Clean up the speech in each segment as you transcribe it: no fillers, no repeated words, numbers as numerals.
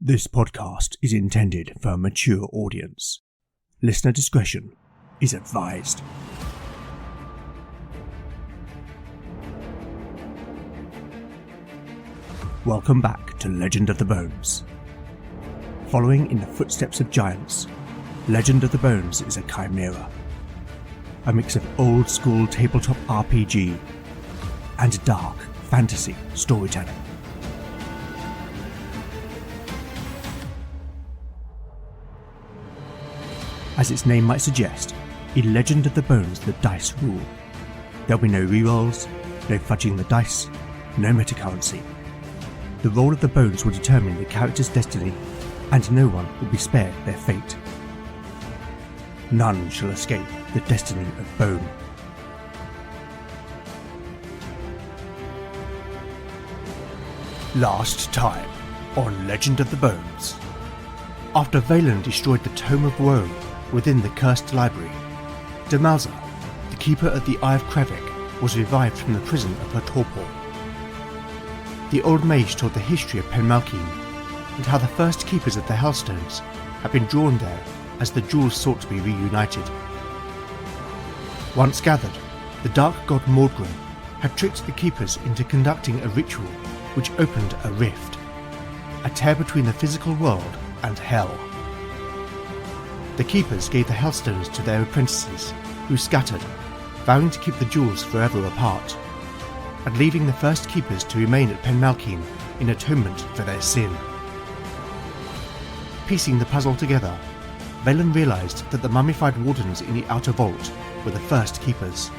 This podcast is intended for a mature audience. Listener discretion is advised. Welcome back to Legend of the Bones. Following in the footsteps of giants, Legend of the Bones is a chimera. A mix of old-school tabletop RPG and dark fantasy storytelling. As its name might suggest, in Legend of the Bones the dice rule. There'll be no rerolls, no fudging the dice, no metacurrency. The roll of the bones will determine the character's destiny, and no one will be spared their fate. None shall escape the destiny of bone. Last time on Legend of the Bones. After Valen destroyed the Tome of Woe within the cursed library, Demelza, the keeper of the Eye of Krevik, was revived from the prison of her torpor. The old mage told the history of Penmalkine and how the first keepers of the Hellstones had been drawn there as the jewels sought to be reunited. Once gathered, the dark god Mordgrim had tricked the keepers into conducting a ritual which opened a rift, a tear between the physical world and hell. The keepers gave the Hellstones to their apprentices, who scattered, vowing to keep the jewels forever apart, and leaving the first keepers to remain at Penmalkine in atonement for their sin. Piecing the puzzle together, Valen realised that the mummified wardens in the outer vault were the first keepers,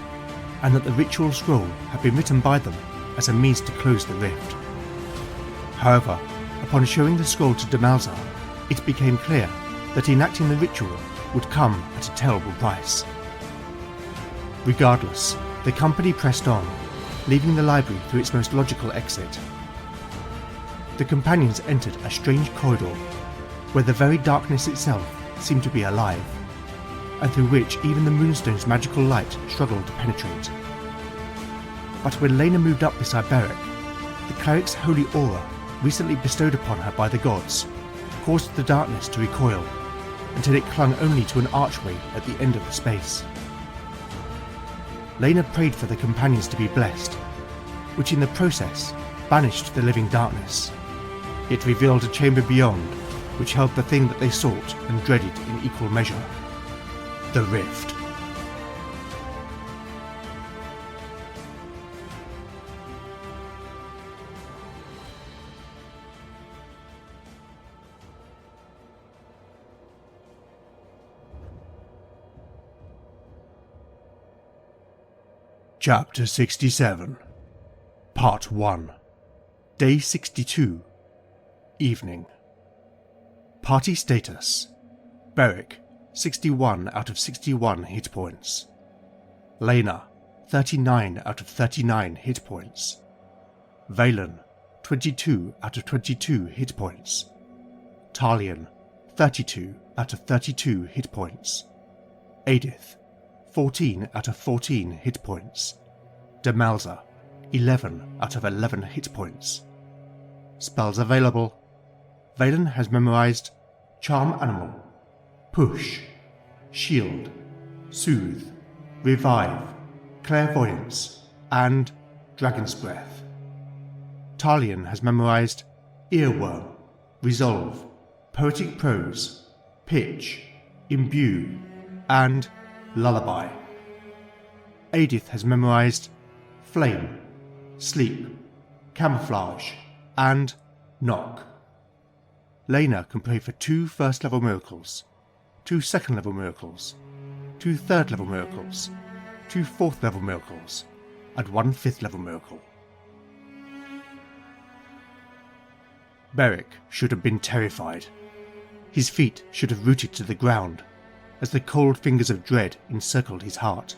and that the ritual scroll had been written by them as a means to close the rift. However, upon showing the scroll to Demelza, it became clear that enacting the ritual would come at a terrible price. Regardless, the company pressed on, leaving the library through its most logical exit. The companions entered a strange corridor, where the very darkness itself seemed to be alive, and through which even the Moonstone's magical light struggled to penetrate. But when Lena moved up beside Beric, the cleric's holy aura, recently bestowed upon her by the gods, caused the darkness to recoil, until it clung only to an archway at the end of the space. Lena prayed for the companions to be blessed, which in the process banished the living darkness. It revealed a chamber beyond, which held the thing that they sought and dreaded in equal measure: the rift. Chapter 67, Part 1, Day 62, Evening. Party status: Beric, 61 out of 61 hit points. Lena, 39 out of 39 hit points. Valen, 22 out of 22 hit points. Talion, 32 out of 32 hit points. Eadith, 14 out of 14 hit points. Demelza, 11 out of 11 hit points. Spells available: Valen has memorized Charm Animal, Push, Shield, Soothe, Revive, Clairvoyance, and Dragon's Breath. Talion has memorized Earworm, Resolve, Poetic Prose, Pitch, Imbue, and Lullaby. Eadith has memorized Flame, Sleep, Camouflage, and Knock. Lena can pray for 2 first-level miracles, 2 second-level miracles, 2 third-level miracles, 2 fourth-level miracles, and 1 fifth-level miracle. Beric should have been terrified. His feet should have rooted to the ground, as the cold fingers of dread encircled his heart,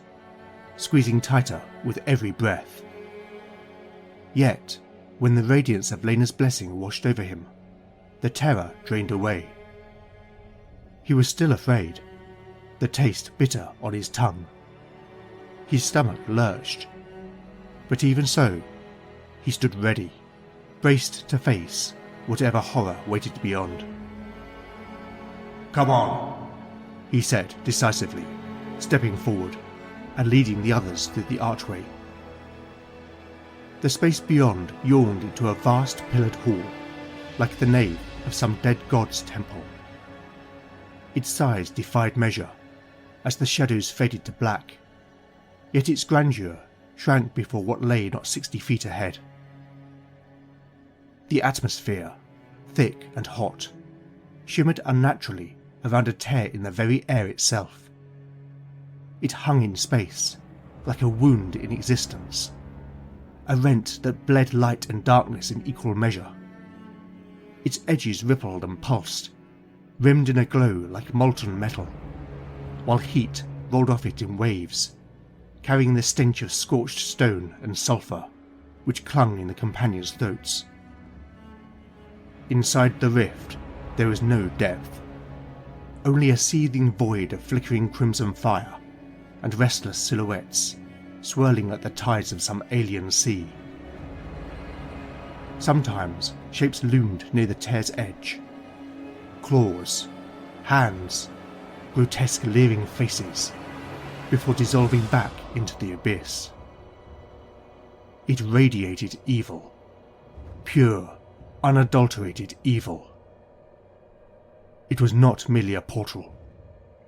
squeezing tighter with every breath. Yet, when the radiance of Lena's blessing washed over him, the terror drained away. He was still afraid, the taste bitter on his tongue. His stomach lurched, but even so, he stood ready, braced to face whatever horror waited beyond. "Come on," he said decisively, stepping forward and leading the others through the archway. The space beyond yawned into a vast pillared hall, like the nave of some dead god's temple. Its size defied measure as the shadows faded to black, yet its grandeur shrank before what lay not 60 feet ahead. The atmosphere, thick and hot, shimmered unnaturally around a tear in the very air itself. It hung in space, like a wound in existence, a rent that bled light and darkness in equal measure. Its edges rippled and pulsed, rimmed in a glow like molten metal, while heat rolled off it in waves, carrying the stench of scorched stone and sulphur which clung in the companions' throats. Inside the rift there was no depth, only a seething void of flickering crimson fire and restless silhouettes swirling like the tides of some alien sea. Sometimes shapes loomed near the tear's edge. Claws, hands, grotesque leering faces, before dissolving back into the abyss. It radiated evil, pure, unadulterated evil. It was not merely a portal,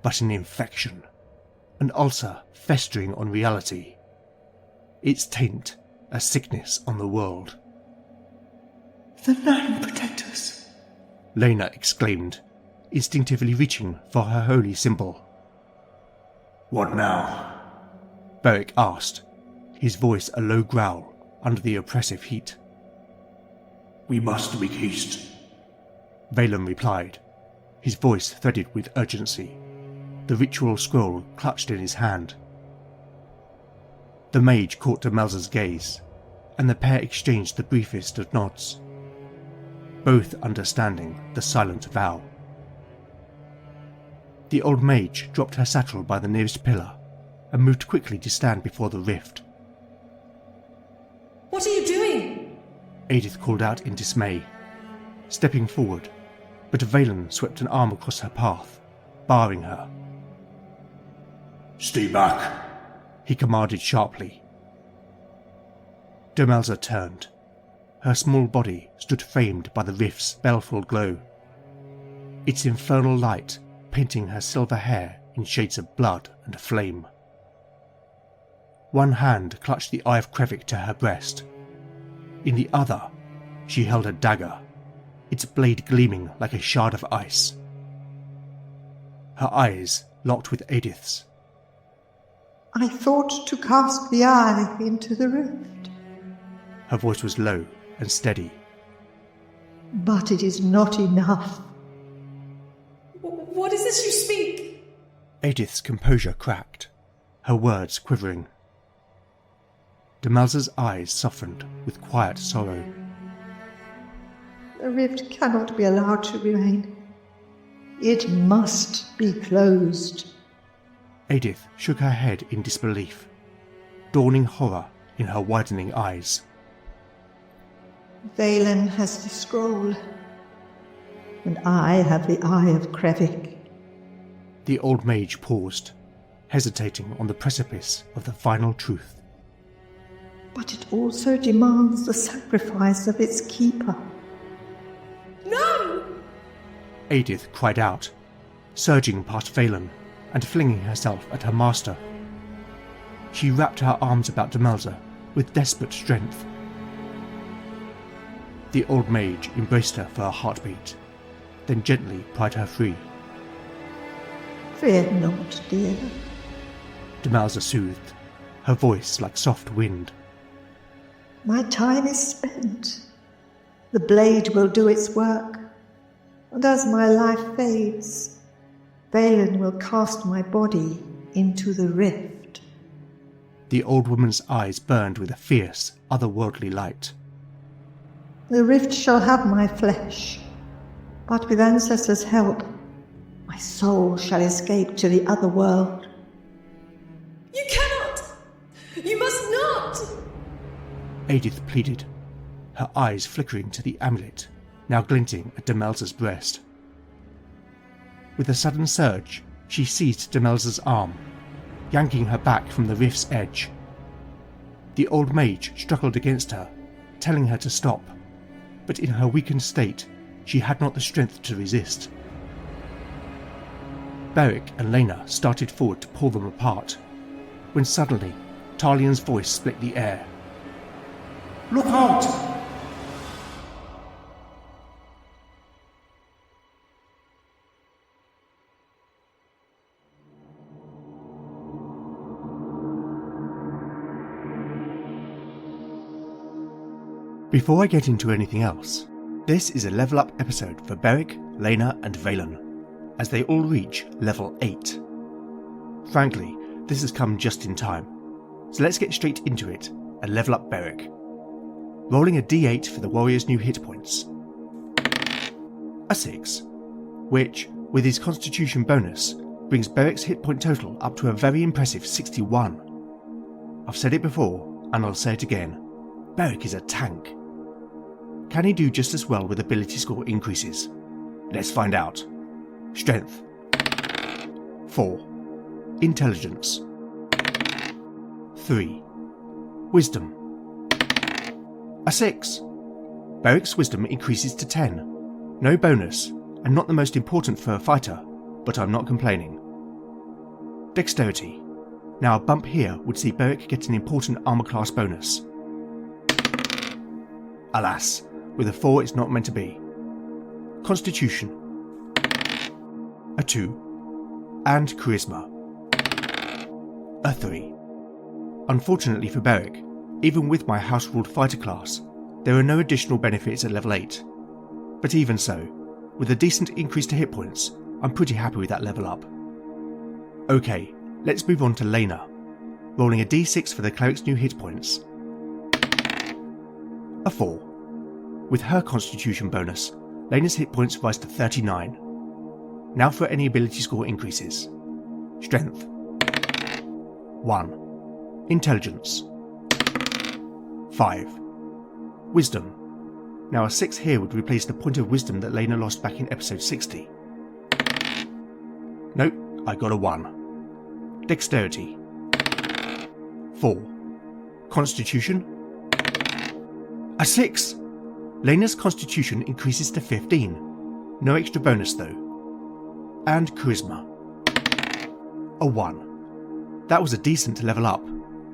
but an infection, an ulcer festering on reality. Its taint a sickness on the world. "The Nine Protectors!" Lena exclaimed, instinctively reaching for her holy symbol. "What now?" Beric asked, his voice a low growl under the oppressive heat. "We must make haste," Valen replied, his voice threaded with urgency, the ritual scroll clutched in his hand. The mage caught Demelza's gaze, and the pair exchanged the briefest of nods, both understanding the silent vow. The old mage dropped her satchel by the nearest pillar and moved quickly to stand before the rift. "What are you doing?" Eadith called out in dismay, stepping forward, but Valen swept an arm across her path, barring her. "Stay back," he commanded sharply. Demelza turned. Her small body stood framed by the rift's baleful glow, its infernal light painting her silver hair in shades of blood and flame. One hand clutched the Eye of Krevik to her breast. In the other, she held a dagger, its blade gleaming like a shard of ice. Her eyes locked with Eadith's. "I thought to cast the eye into the rift." Her voice was low and steady. "But it is not enough." "What is this you speak?" Eadith's composure cracked, her words quivering. Demelza's eyes softened with quiet sorrow. "The rift cannot be allowed to remain. It must be closed." Eadith shook her head in disbelief, dawning horror in her widening eyes. "Valen has the scroll, and I have the Eye of Krevik." The old mage paused, hesitating on the precipice of the final truth. "But it also demands the sacrifice of its keeper." "No!" Eadith cried out, surging past Valen and flinging herself at her master. She wrapped her arms about Demelza with desperate strength. The old mage embraced her for a heartbeat, then gently pried her free. "Fear not, dear." Demelza soothed, her voice like soft wind. "My time is spent. The blade will do its work, and as my life fades, Valen will cast my body into the rift." The old woman's eyes burned with a fierce, otherworldly light. "The rift shall have my flesh, but with ancestors' help, my soul shall escape to the other world." "You cannot! You must not!" Eadith pleaded, her eyes flickering to the amulet, now glinting at Demelza's breast. With a sudden surge, she seized Demelza's arm, yanking her back from the rift's edge. The old mage struggled against her, telling her to stop, but in her weakened state, she had not the strength to resist. Beric and Lena started forward to pull them apart, when suddenly Talian's voice split the air. Look out! Before I get into anything else, this is a level up episode for Beric, Lena and Valen, as they all reach level 8. Frankly, this has come just in time, so let's get straight into it and level up Beric. Rolling a d8 for the warrior's new hit points. A 6, which, with his constitution bonus, brings Beric's hit point total up to a very impressive 61. I've said it before, and I'll say it again, Beric is a tank. Can he do just as well with ability score increases? Let's find out. Strength 4. Intelligence 3. Wisdom a 6. Beric's wisdom increases to 10. No bonus, and not the most important for a fighter, but I'm not complaining. Dexterity. Now a bump here would see Beric get an important armor class bonus. Alas, with a 4 it's not meant to be. Constitution a 2. And Charisma a 3. Unfortunately for Beric, even with my house-ruled fighter class, there are no additional benefits at level 8. But even so, with a decent increase to hit points, I'm pretty happy with that level up. Okay, let's move on to Lena, rolling a d6 for the cleric's new hit points. A 4. With her constitution bonus, Lena's hit points rise to 39. Now for any ability score increases. Strength 1. Intelligence 5. Wisdom. Now a 6 here would replace the point of wisdom that Lena lost back in episode 60. Nope, I got a 1. Dexterity 4. Constitution a 6. Lena's constitution increases to 15. No extra bonus though. And Charisma a 1. That was a decent level up,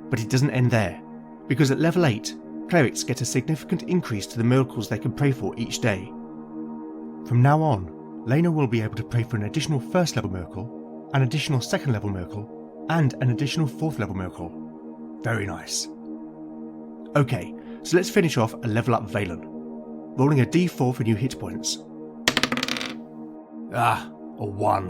but it doesn't end there, because at level 8, clerics get a significant increase to the miracles they can pray for each day. From now on, Lena will be able to pray for an additional first level miracle, an additional second level miracle, and an additional fourth level miracle. Very nice. Okay, so let's finish off and level up Valen, rolling a d4 for new hit points. A 1.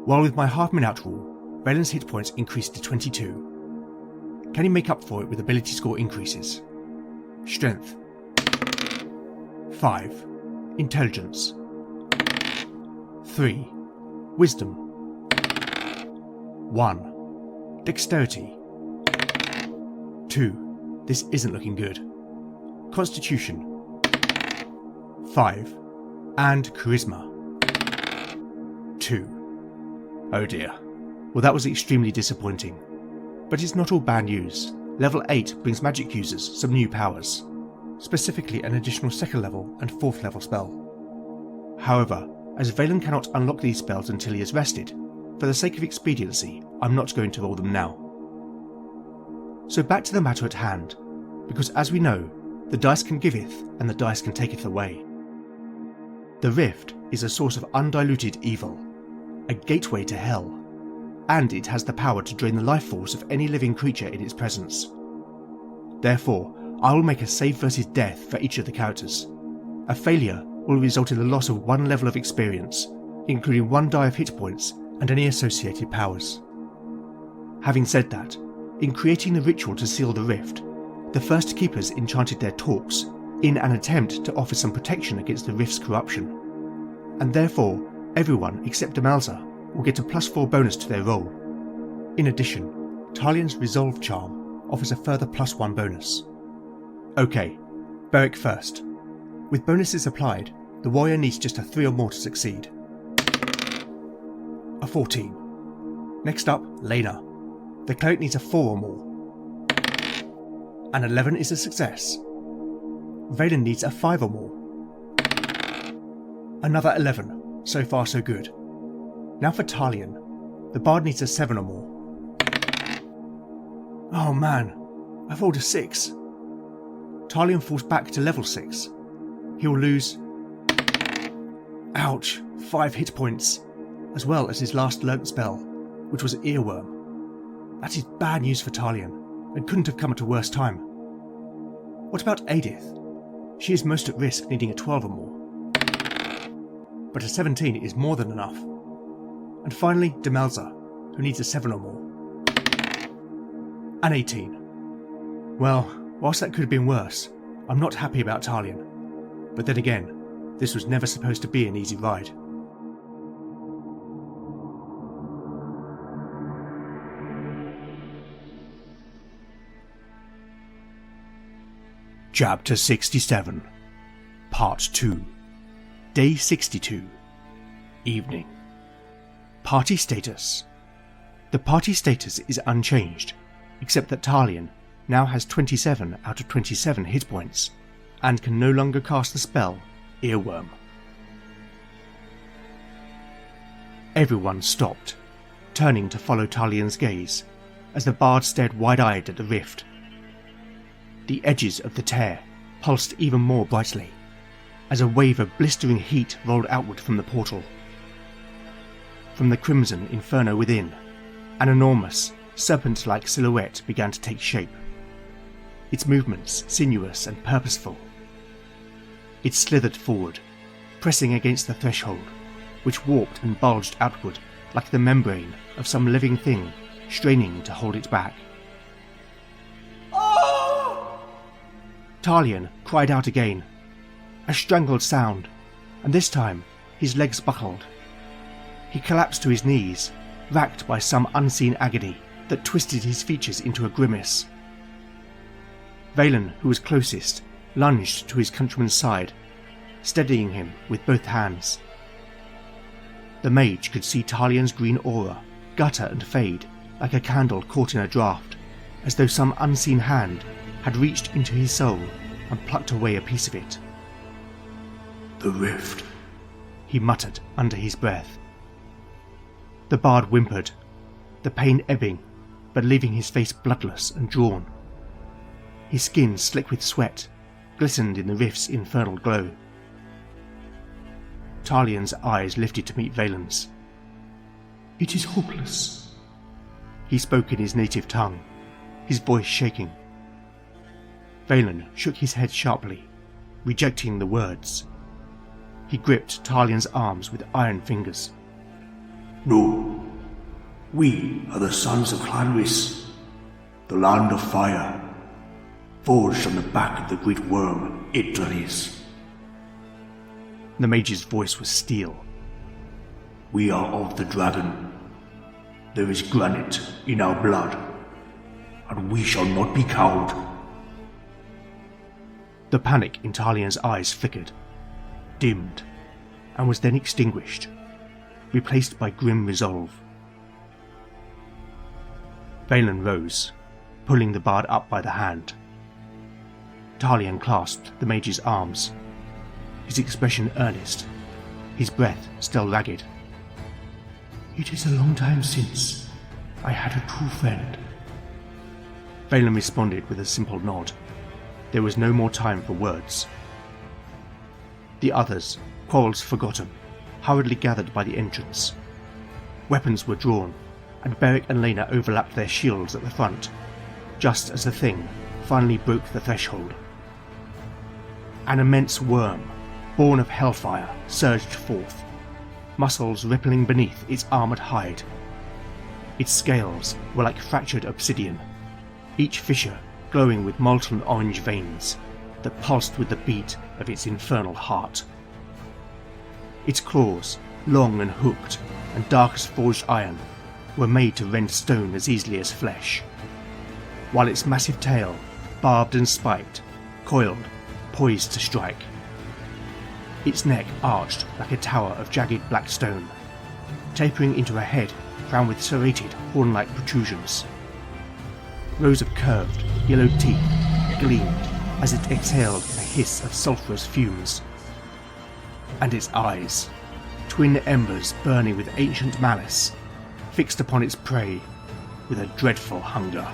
While with my half-min-out rule, Valen's hit points increased to 22. Can he make up for it with ability score increases? Strength 5. Intelligence 3. Wisdom 1. Dexterity 2. This isn't looking good. Constitution 5. And Charisma 2. Oh dear. Well, that was extremely disappointing. But it's not all bad news. Level 8 brings magic users some new powers, specifically an additional second level and fourth level spell. However, as Valen cannot unlock these spells until he is rested, for the sake of expediency, I'm not going to roll them now. So back to the matter at hand, because as we know, the dice can giveth and the dice can taketh away. The Rift is a source of undiluted evil, a gateway to hell, and it has the power to drain the life force of any living creature in its presence. Therefore, I will make a save versus death for each of the characters. A failure will result in the loss of 1 level of experience, including 1 die of hit points and any associated powers. Having said that, in creating the ritual to seal the rift, the first keepers enchanted their talks in an attempt to offer some protection against the rift's corruption, and therefore everyone except Demelza will get a +4 bonus to their roll. In addition, Talian's Resolve Charm offers a further +1 bonus. Okay, Beric first. With bonuses applied, the warrior needs just a 3 or more to succeed. A 14. Next up, Lena. The cleric needs a 4 or more. An 11 is a success. Valen needs a 5 or more. Another 11. So far so good. Now for Talion. The bard needs a 7 or more. Oh man, I've rolled a 6. Talion falls back to level 6. He'll lose... Ouch, 5 hit points, as well as his last learnt spell, which was Earworm. That is bad news for Talion, and couldn't have come at a worse time. What about Eadith? She is most at risk, needing a 12 or more. But a 17 is more than enough. And finally, Demelza, who needs a 7 or more. An 18. Well, whilst that could have been worse, I'm not happy about Talion. But then again, this was never supposed to be an easy ride. Chapter 67, Part 2, Day 62, Evening. Party status. The party status is unchanged, except that Talion now has 27 out of 27 hit points, and can no longer cast the spell Earworm. Everyone stopped, turning to follow Talion's gaze, as the bard stared wide-eyed at the rift. The edges of the tear pulsed even more brightly, as a wave of blistering heat rolled outward from the portal. From the crimson inferno within, an enormous, serpent-like silhouette began to take shape, its movements sinuous and purposeful. It slithered forward, pressing against the threshold, which warped and bulged outward like the membrane of some living thing straining to hold it back. Talion cried out again, a strangled sound, and this time his legs buckled. He collapsed to his knees, racked by some unseen agony that twisted his features into a grimace. Valen, who was closest, lunged to his countryman's side, steadying him with both hands. The mage could see Talion's green aura gutter and fade like a candle caught in a draught, as though some unseen hand had reached into his soul and plucked away a piece of it. The rift, he muttered under his breath. The bard whimpered, the pain ebbing, but leaving his face bloodless and drawn. His skin, slick with sweat, glistened in the rift's infernal glow. Talion's eyes lifted to meet Valen's. it is hopeless. He spoke in his native tongue, his voice shaking. Valen shook his head sharply, rejecting the words. He gripped Talion's arms with iron fingers. No, we are the sons of Clanris, the land of fire, forged on the back of the great worm, Yggdrasil. The mage's voice was steel. We are of the dragon. There is granite in our blood, and we shall not be cowed. The panic in Talion's eyes flickered, dimmed, and was then extinguished, replaced by grim resolve. Valen rose, pulling the bard up by the hand. Talion clasped the mage's arms, his expression earnest, his breath still ragged. It is a long time since I had a true friend. Valen responded with a simple nod. There was no more time for words. The others, quarrels forgotten, hurriedly gathered by the entrance. Weapons were drawn, and Beric and Lena overlapped their shields at the front, just as the thing finally broke the threshold. An immense worm, born of hellfire, surged forth, muscles rippling beneath its armoured hide. Its scales were like fractured obsidian, each fissure glowing with molten orange veins that pulsed with the beat of its infernal heart. Its claws, long and hooked and dark as forged iron, were made to rend stone as easily as flesh, while its massive tail, barbed and spiked, coiled, poised to strike. its neck arched like a tower of jagged black stone, tapering into a head crowned with serrated, horn-like protrusions. Rows of curved, yellow teeth gleamed as it exhaled a hiss of sulphurous fumes. And its eyes, twin embers burning with ancient malice, fixed upon its prey with a dreadful hunger.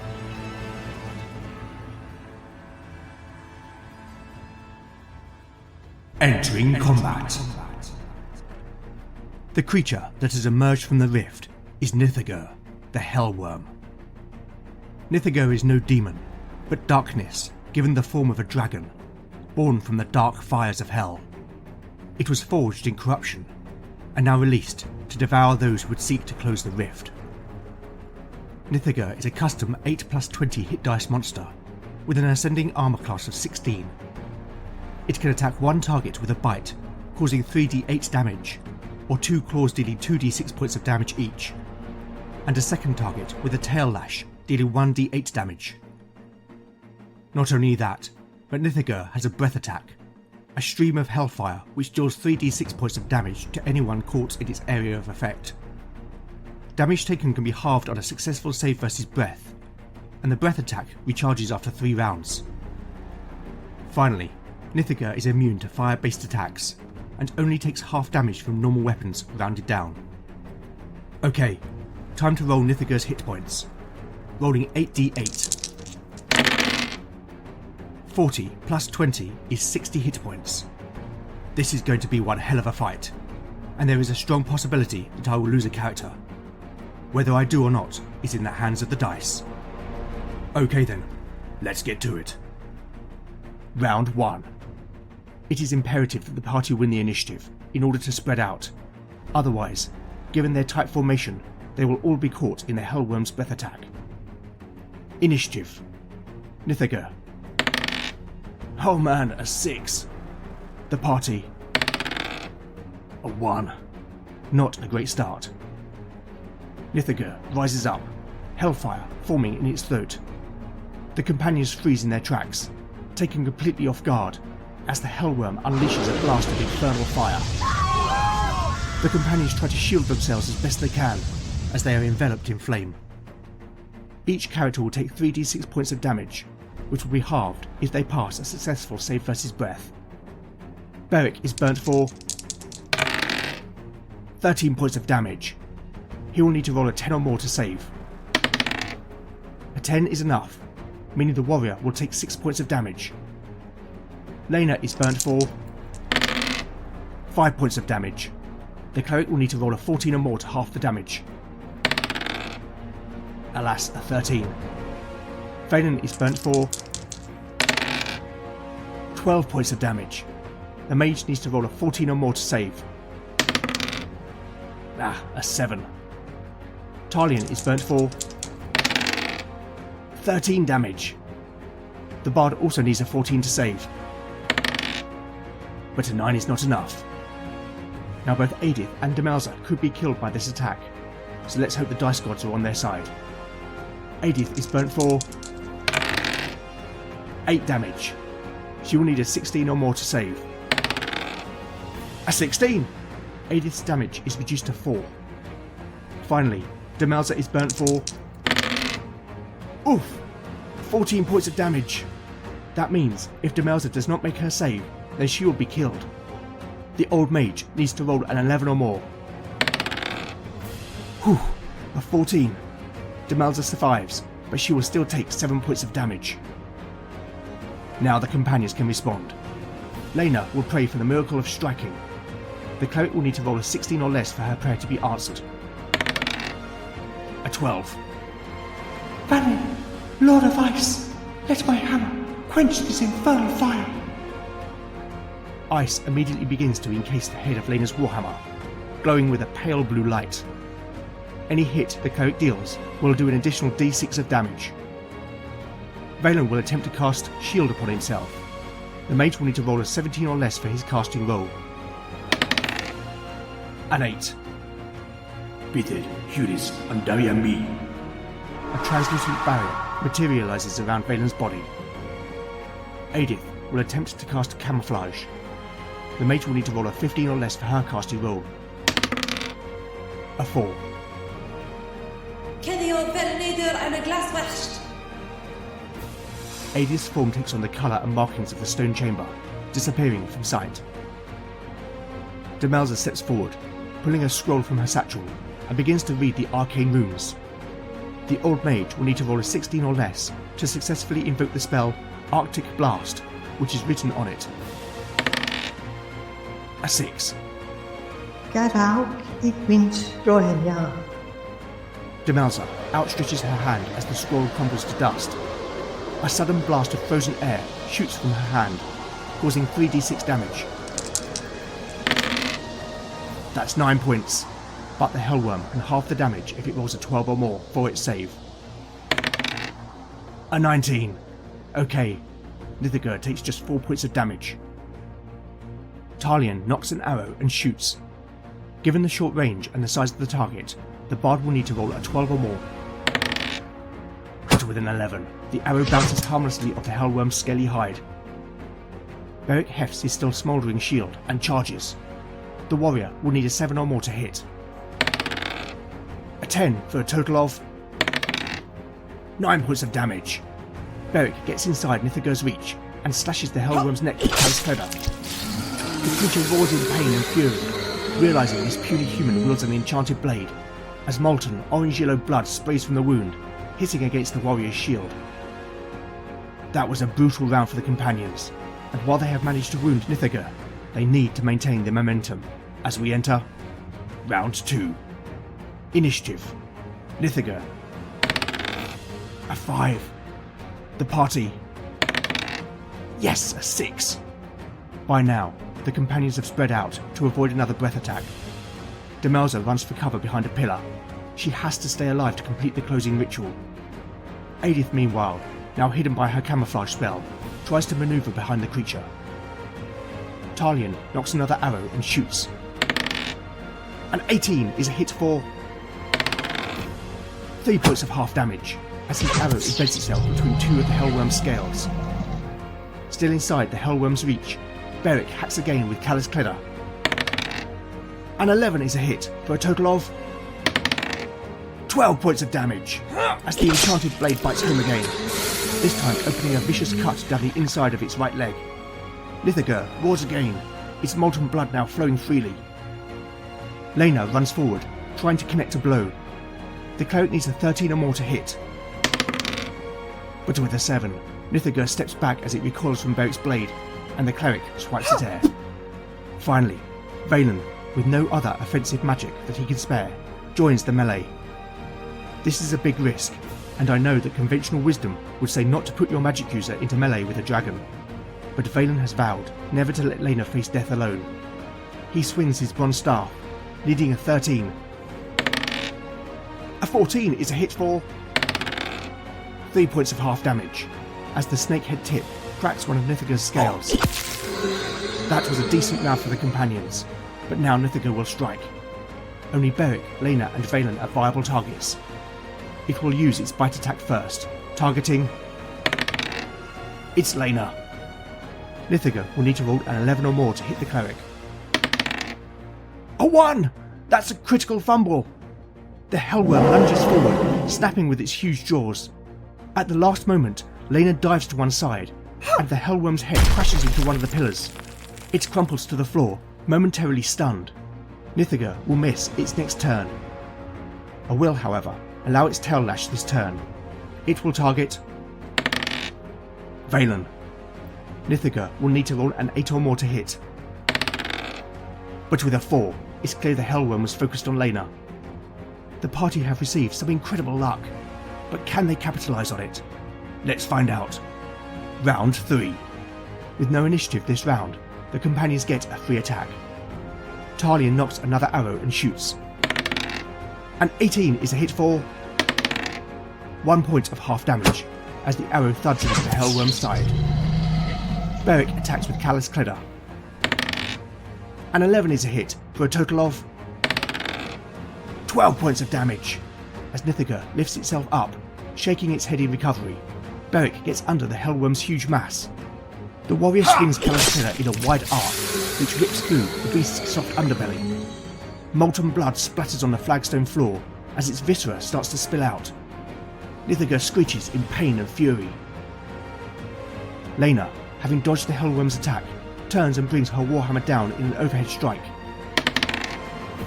Entering combat. The creature that has emerged from the rift is Níðhöggr, the Hellworm. Níðhöggr is no demon, but darkness given the form of a dragon, born from the dark fires of hell. It was forged in corruption, and now released to devour those who would seek to close the rift. Níðhöggr is a custom 8+20 hit dice monster, with an ascending armor class of 16. It can attack one target with a bite, causing 3d8 damage, or 2 claws dealing 2d6 points of damage each, and a second target with a tail lash dealing 1d8 damage. Not only that, but Níðhöggr has a breath attack, a stream of hellfire which deals 3d6 points of damage to anyone caught in its area of effect. Damage taken can be halved on a successful save versus breath, and the breath attack recharges after 3 rounds. Finally, Níðhöggr is immune to fire-based attacks, and only takes half damage from normal weapons rounded down. Okay, time to roll Níðhöggr's hit points. Rolling 8d8. 40 plus 20 is 60 hit points. This is going to be one hell of a fight, and there is a strong possibility that I will lose a character. Whether I do or not is in the hands of the dice. Okay then, let's get to it. Round 1. It is imperative that the party win the initiative in order to spread out. Otherwise, given their tight formation, they will all be caught in the Hellworm's breath attack. Initiative. Níðhöggr. Oh man, a 6. The party. A 1. Not a great start. Níðhöggr rises up, hellfire forming in its throat. The companions freeze in their tracks, taken completely off guard as the Hellworm unleashes a blast of infernal fire. The companions try to shield themselves as best they can as they are enveloped in flame. Each character will take 3d6 points of damage, which will be halved if they pass a successful save versus breath. Beric is burnt for 13 points of damage. He will need to roll a 10 or more to save. A 10 is enough, meaning the warrior will take 6 points of damage. Lena is burnt for 5 points of damage. The cleric will need to roll a 14 or more to half the damage. Alas, a 13. Valen is burnt for 12 points of damage. The mage needs to roll a 14 or more to save. A 7. Talion is burnt for 13 damage. The bard also needs a 14 to save. But a 9 is not enough. Now both Eadith and Demelza could be killed by this attack, so let's hope the dice gods are on their side. Eadith is burnt for 8 damage. She will need a 16 or more to save. A 16! Eadith's damage is reduced to 4. Finally, Demelza is burnt for 14 points of damage. That means if Demelza does not make her save, then she will be killed. The old mage needs to roll an 11 or more. A 14. Demelza survives, but she will still take 7 points of damage. Now the companions can respond. Lena will pray for the miracle of striking. The cleric will need to roll a 16 or less for her prayer to be answered. A 12. Valen, Lord of Ice, let my hammer quench this infernal fire. Ice immediately begins to encase the head of Lena's warhammer, glowing with a pale blue light. Any hit the cleric deals will do an additional d6 of damage. Valen will attempt to cast Shield upon himself. The mage will need to roll a 17 or less for his casting roll. An 8. Bithed, Hudis, and Dariambi. A translucent barrier materializes around Valen's body. Eadith will attempt to cast Camouflage. the mage will need to roll a 15 or less for her casting roll. A 4. Eadith's form takes on the colour and markings of the stone chamber, disappearing from sight. Demelza steps forward, pulling a scroll from her satchel, and begins to read the arcane runes. The old mage will need to roll a 16 or less to successfully invoke the spell Arctic Blast, which is written on it. A 6. Garauk I Gwent Roenya. Demelza outstretches her hand as the scroll crumbles to dust. A sudden blast of frozen air shoots from her hand, causing 3d6 damage. That's 9 points, but the Hellworm can halve the damage if it rolls a 12 or more for its save. A 19. Okay, Níðhöggr takes just 4 points of damage. Talion knocks an arrow and shoots. Given the short range and the size of the target, the bard will need to roll a 12 or more. But with an 11, the arrow bounces harmlessly off the Hellworm's scaly hide. Beric hefts his still smouldering shield and charges. The warrior will need a 7 or more to hit. A 10 for a total of 9 points of damage. Beric gets inside Níðhöggr's reach and slashes the Hellworm's neck with his feather. The creature roars in pain and fury, realising this puny human wields an enchanted blade, as molten orange-yellow blood sprays from the wound, hitting against the warrior's shield. That was a brutal round for the companions, and while they have managed to wound Níðhöggr, they need to maintain their momentum as we enter round 2. Initiative. Níðhöggr. A 5. The party. Yes, a 6. By now, the companions have spread out to avoid another breath attack. Demelza runs for cover behind a pillar. She has to stay alive to complete the closing ritual. Eadith, meanwhile, now hidden by her camouflage spell, tries to maneuver behind the creature. Talion knocks another arrow and shoots. An 18 is a hit for 3 points of half damage, as his arrow embeds itself between 2 of the Hellworm's scales. Still inside the Hellworm's reach, Beric hacks again with Callous Cledder. An 11 is a hit for a total of 12 points of damage, as the enchanted blade bites home again, this time opening a vicious cut down the inside of its right leg. Níðhöggr roars again, its molten blood now flowing freely. Lena runs forward, trying to connect a blow. The cleric needs a 13 or more to hit. But with a 7, Níðhöggr steps back as it recoils from Beric's blade, and the cleric swipes at air. Finally, Valen, with no other offensive magic that he can spare, joins the melee. This is a big risk, and I know that conventional wisdom would say not to put your magic user into melee with a dragon. But Valen has vowed never to let Lena face death alone. He swings his bronze staff, needing a 13. A 14 is a hit for 3 points of half damage, as the snakehead tip cracks one of Níðhöggr's scales. That was a decent round for the companions, but now Níðhöggr will strike. Only Beric, Lena and Valen are viable targets. It will use its bite attack first, targeting... It's Lena. Níðhöggr will need to roll an 11 or more to hit the cleric. A 1! That's a critical fumble! The Hellworm lunges forward, snapping with its huge jaws. At the last moment, Lena dives to one side, and the Hellworm's head crashes into one of the pillars. It crumples to the floor, momentarily stunned. Níðhöggr will miss its next turn. I will, however, allow its tail lash this turn. It will target... Valen. Níðhöggr will need to roll an 8 or more to hit. But with a 4, it's clear the Hellworm was focused on Lena. The party have received some incredible luck, but can they capitalise on it? Let's find out. Round 3. With no initiative this round, the companions get a free attack. Talion knocks another arrow and shoots. An 18 is a hit for 1 point of half damage, as the arrow thuds into the Hellworm's side. Beric attacks with Callous Cledder. An 11 is a hit for a total of 12 points of damage, as Níðhöggr lifts itself up, shaking its head in recovery. Beric gets under the Hellworm's huge mass. The warrior swings Callous Cledder in a wide arc, which rips through the beast's soft underbelly. Molten blood splatters on the flagstone floor as its viscera starts to spill out. Níðhöggr screeches in pain and fury. Lena, having dodged the Hellworm's attack, turns and brings her warhammer down in an overhead strike.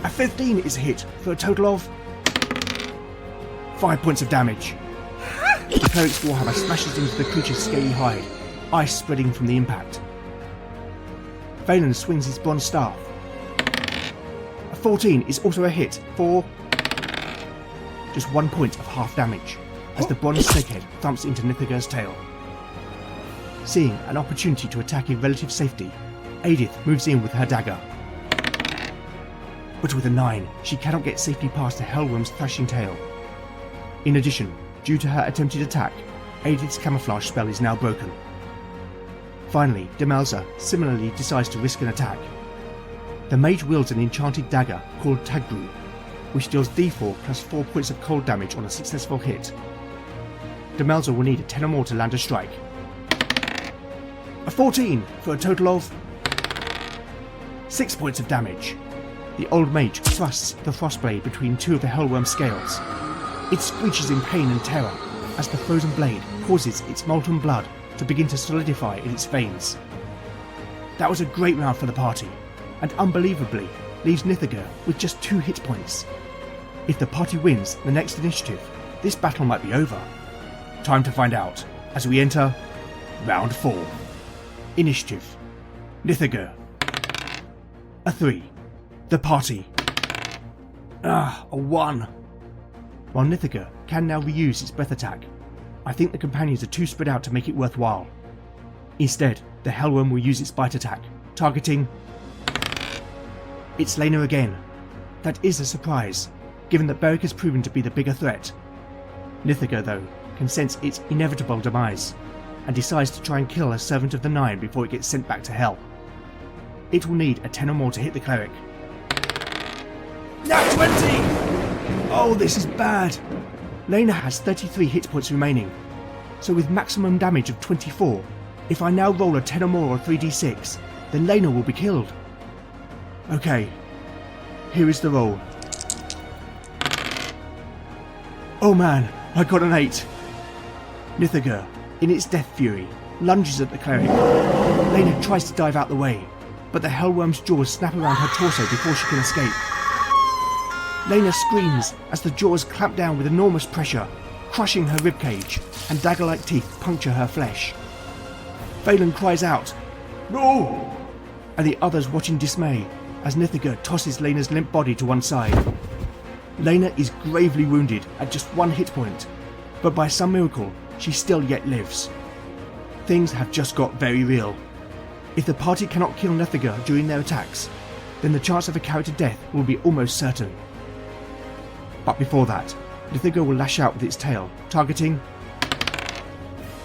A 15 is hit for a total of 5 points of damage. The cleric's warhammer smashes into the creature's scaly hide, ice spreading from the impact. Valen swings his bronze staff. A 14 is also a hit for just 1 point of half damage as the bronze snakehead thumps into Níðhöggr's tail. Seeing an opportunity to attack in relative safety, Eadith moves in with her dagger. But with a 9, she cannot get safely past the Hellworm's thrashing tail. In addition, due to her attempted attack, Eadith's camouflage spell is now broken. Finally, Demelza similarly decides to risk an attack. The mage wields an enchanted dagger called Níðhöggr, which deals d4 plus 4 points of cold damage on a successful hit. Demelza will need a 10 or more to land a strike. A 14 for a total of 6 points of damage. The old mage thrusts the frostblade between two of the Hellworm's scales. It screeches in pain and terror as the frozen blade causes its molten blood to begin to solidify in its veins. That was a great round for the party, and unbelievably leaves Níðhöggr with just 2 hit points. If the party wins the next initiative, this battle might be over. Time to find out as we enter round 4. Initiative. Níðhöggr. A 3. The party. A 1. While Níðhöggr can now reuse its breath attack, I think the companions are too spread out to make it worthwhile. Instead, the Hellworm will use its bite attack, targeting... It's Lena again. That is a surprise, given that Beric has proven to be the bigger threat. Níðhöggr, though, can sense its inevitable demise, and decides to try and kill a servant of the Nine before it gets sent back to hell. It will need a 10 or more to hit the cleric. Nat 20! Oh, this is bad. Lena has 33 hit points remaining, so with maximum damage of 24, if I now roll a 10 or more or 3d6, then Lena will be killed. Okay, here is the roll. Oh man, I got an 8. Níðhöggr, in its death fury, lunges at the cleric. Lena tries to dive out the way, but the Hellworm's jaws snap around her torso before she can escape. Lena screams as the jaws clamp down with enormous pressure, crushing her ribcage, and dagger-like teeth puncture her flesh. Valen cries out, "No!" and the others watch in dismay as Níðhöggr tosses Lena's limp body to one side. Lena is gravely wounded at just 1 hit point, but by some miracle, she still yet lives. Things have just got very real. If the party cannot kill Níðhöggr during their attacks, then the chance of a character death will be almost certain. But before that, Níðhöggr will lash out with its tail, targeting...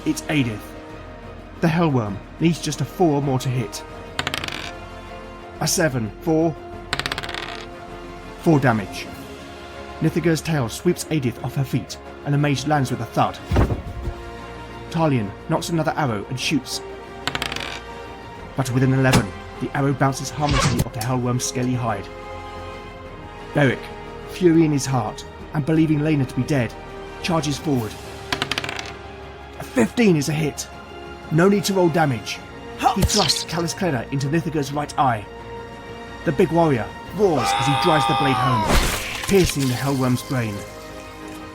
It's Eadith. The Hellworm needs just a 4 or more to hit. A 7 for 4 damage. Níðhöggr's tail sweeps Eadith off her feet, and the mage lands with a thud. Talion knocks another arrow and shoots. But with an 11, the arrow bounces harmlessly off the Hellworm's scaly hide. Beric, fury in his heart, and believing Lena to be dead, charges forward. A 15 is a hit. No need to roll damage. He thrusts Callous Cleda into Níðhöggr's right eye. The big warrior roars as he drives the blade home, piercing the Hellworm's brain.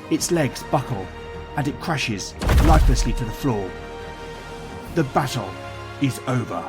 Its legs buckle, and it crashes lifelessly to the floor. The battle is over.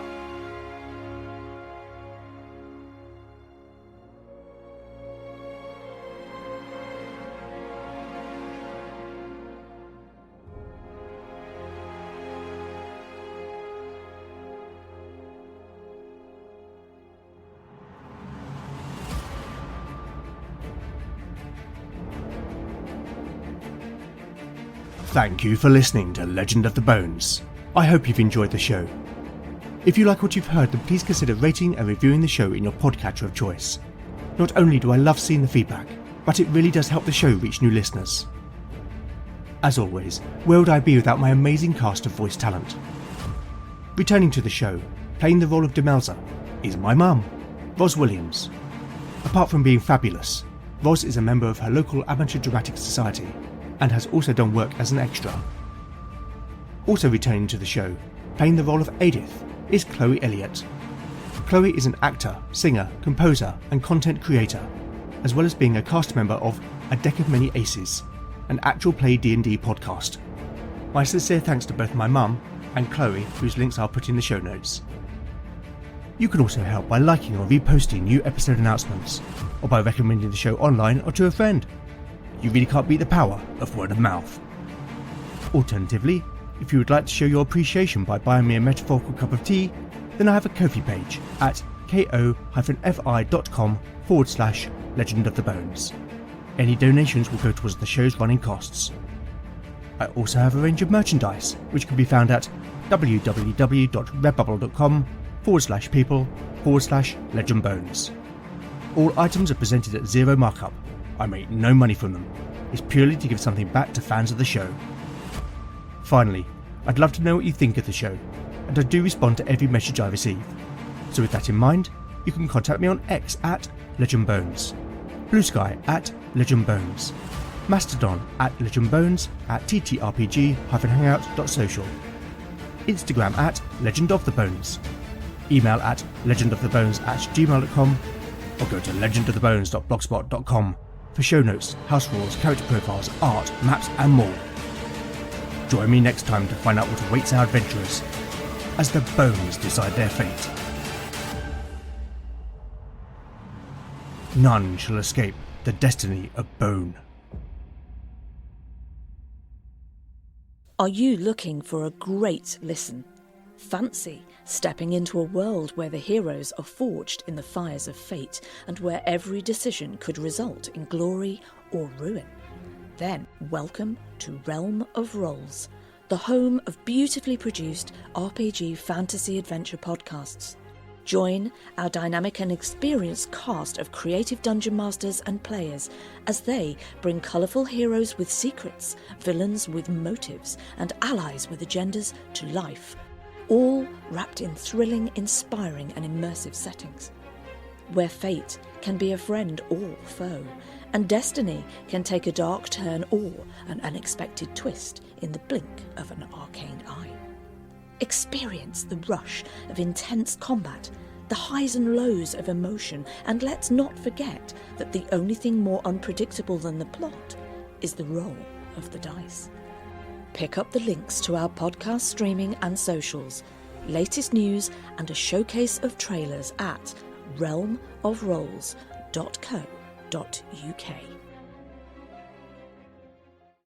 Thank you for listening to Legend of the Bones. I hope you've enjoyed the show. If you like what you've heard, then please consider rating and reviewing the show in your podcatcher of choice. Not only do I love seeing the feedback, but it really does help the show reach new listeners. As always, where would I be without my amazing cast of voice talent? Returning to the show, playing the role of Demelza, is my mum, Ros Williams. Apart from being fabulous, Ros is a member of her local amateur dramatic society and has also done work as an extra. Also returning to the show, playing the role of Eadith, is Chloe Elliott. Chloe is an actor, singer, composer and content creator, as well as being a cast member of A Deck of Many Aces, an actual play D&D podcast. My sincere thanks to both my mum and Chloe, whose links I'll put in the show notes. You can also help by liking or reposting new episode announcements, or by recommending the show online or to a friend. You really can't beat the power of word of mouth. Alternatively, if you would like to show your appreciation by buying me a metaphorical cup of tea, then I have a Ko-fi page at ko-fi.com/Legend of the Bones. Any donations will go towards the show's running costs. I also have a range of merchandise, which can be found at www.redbubble.com/people/legendbones. All items are presented at zero markup. I make no money from them. It's purely to give something back to fans of the show. Finally, I'd love to know what you think of the show, and I do respond to every message I receive. So with that in mind, you can contact me on X at legendbones, Blue Sky at legendbones, Mastodon at legendbones, at ttrpg-hangout.social, Instagram at legendofthebones, email at legendofthebones@gmail.com, or go to legendofthebones.blogspot.com for show notes, house rules, character profiles, art, maps and more. Join me next time to find out what awaits our adventurers as the bones decide their fate. None shall escape the destiny of bone. Are you looking for a great listen? Fancy stepping into a world where the heroes are forged in the fires of fate and where every decision could result in glory or ruin? Then welcome to Realm of Rolls, the home of beautifully produced RPG fantasy adventure podcasts. Join our dynamic and experienced cast of creative dungeon masters and players as they bring colourful heroes with secrets, villains with motives, and allies with agendas to life, all wrapped in thrilling, inspiring and immersive settings, where fate can be a friend or foe, and destiny can take a dark turn or an unexpected twist in the blink of an arcane eye. Experience the rush of intense combat, the highs and lows of emotion, and let's not forget that the only thing more unpredictable than the plot is the roll of the dice. Pick up the links to our podcast streaming and socials, latest news and a showcase of trailers at realmofrolls.co.uk.